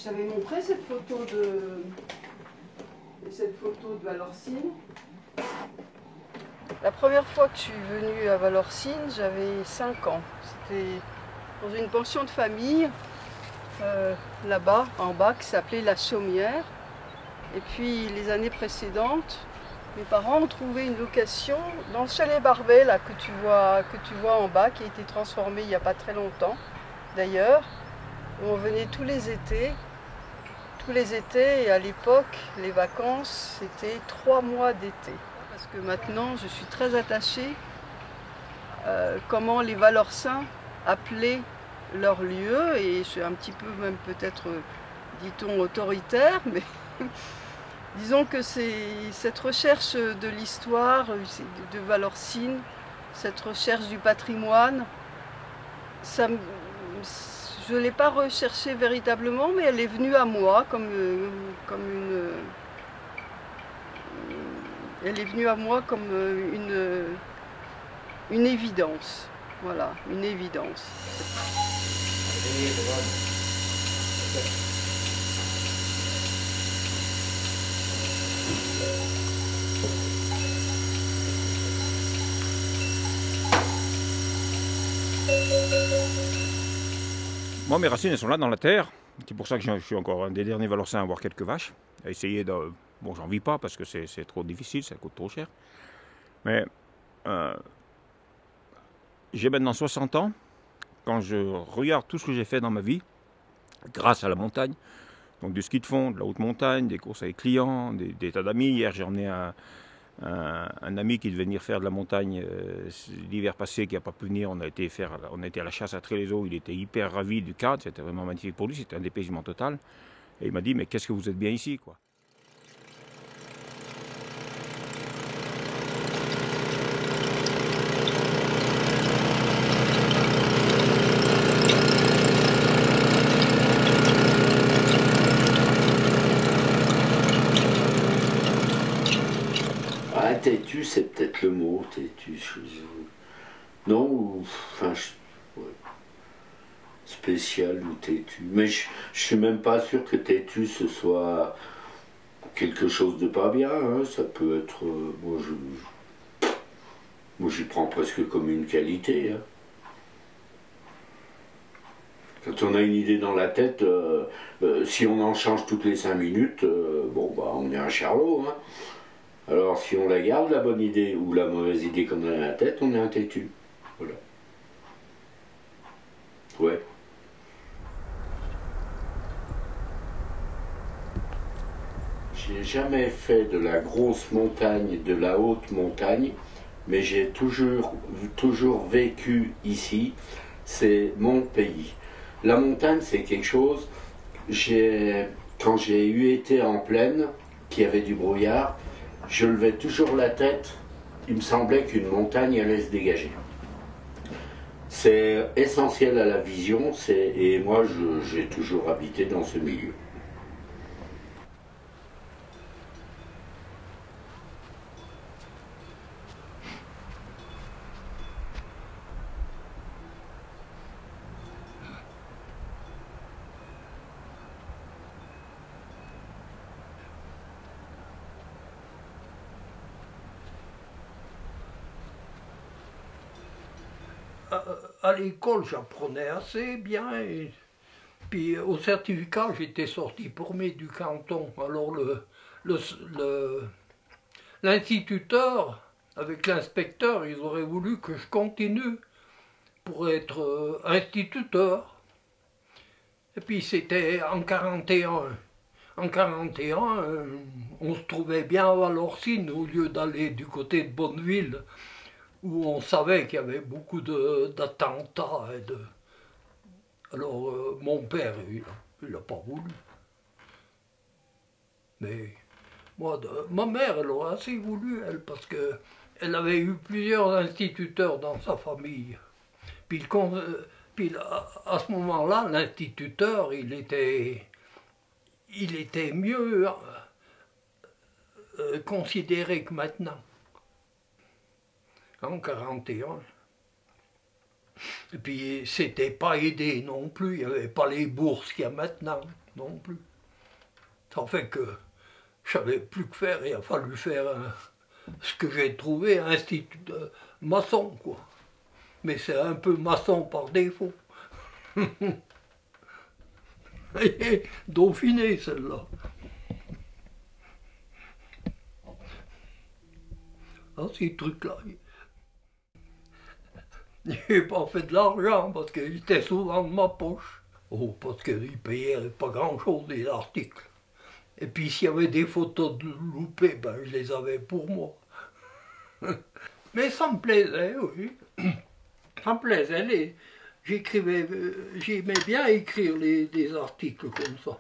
Je t'avais montré cette photo de Valorcine. La première fois que je suis venue à Valorcine, j'avais 5 ans. C'était dans une pension de famille, là-bas, en bas, qui s'appelait La Chaumière. Et puis les années précédentes, mes parents ont trouvé une location dans le chalet Barbet, là, que tu vois en bas, qui a été transformé il n'y a pas très longtemps, d'ailleurs, où on venait tous les étés. Tous les étés, et à l'époque, les vacances, c'était 3 mois d'été. Parce que maintenant, je suis très attachée comment les Valorcins appelaient leur lieu, et je suis un petit peu même peut-être, dit-on, autoritaire, mais disons que c'est cette recherche de l'histoire de Valorcine, cette recherche du patrimoine, je ne l'ai pas recherchée véritablement, mais elle est venue à moi comme une évidence. Voilà, une évidence. Moi, mes racines, elles sont là dans la terre. C'est pour ça que je suis encore un des derniers Valorcins à avoir quelques vaches. À essayer de... Bon, j'en vis pas parce que c'est trop difficile, ça coûte trop cher. Mais j'ai maintenant 60 ans. Quand je regarde tout ce que j'ai fait dans ma vie, grâce à la montagne, donc du ski de fond, de la haute montagne, des courses avec clients, des tas d'amis. Hier, j'ai emmené un ami qui devait venir faire de la montagne l'hiver passé, qui n'a pas pu venir. On a été à la chasse à Trélézeau. Il était hyper ravi du cadre. C'était vraiment magnifique pour lui. C'était un dépaysement total. Et il m'a dit, mais qu'est-ce que vous êtes bien ici, quoi. Ah, têtu, c'est peut-être le mot, têtu. Non, enfin, ouais. Spécial ou têtu. Mais je suis même pas sûr que têtu ce soit quelque chose de pas bien. Hein. Ça peut être. Moi, j'y prends presque comme une qualité. Hein. Quand on a une idée dans la tête, si on en change toutes les 5 minutes, bon, bah, on est un charlot. Hein. Alors si on la garde, la bonne idée, ou la mauvaise idée qu'on a dans la tête, on est un têtu. Voilà. Ouais. J'ai jamais fait de la grosse montagne, de la haute montagne, mais j'ai toujours vécu ici. C'est mon pays. La montagne, c'est quelque chose. Quand j'ai été en plaine, qu'il y avait du brouillard, je levais toujours la tête, il me semblait qu'une montagne allait se dégager. C'est essentiel à la vision, et moi j'ai toujours habité dans ce milieu. À l'école, j'apprenais assez bien. Et puis au certificat, j'étais sorti premier du canton. Alors l'instituteur, avec l'inspecteur, ils auraient voulu que je continue pour être instituteur. Et puis c'était en 41. En 41, on se trouvait bien à Valorcine au lieu d'aller du côté de Bonneville, où on savait qu'il y avait beaucoup d'attentats. Alors mon père, il n'a pas voulu. Mais moi, ma mère, elle aurait assez voulu, elle, parce qu'elle avait eu plusieurs instituteurs dans sa famille. Puis, à ce moment-là, l'instituteur, il était mieux considéré que maintenant. En 41. Et puis c'était pas aidé non plus, il n'y avait pas les bourses qu'il y a maintenant. non plus. Ça fait que je savais plus que faire, il a fallu faire ce que j'ai trouvé, un institut de maçon, quoi. Mais c'est un peu maçon par défaut. Et Dauphiné, celle-là. Ah, ces trucs-là. J'ai pas fait de l'argent parce qu'ils étaient souvent de ma poche. Oh, parce qu'ils payaient pas grand-chose les articles. Et puis s'il y avait des photos de loupés, ben je les avais pour moi. Mais ça me plaisait, oui. Ça me plaisait. J'aimais bien écrire des articles comme ça.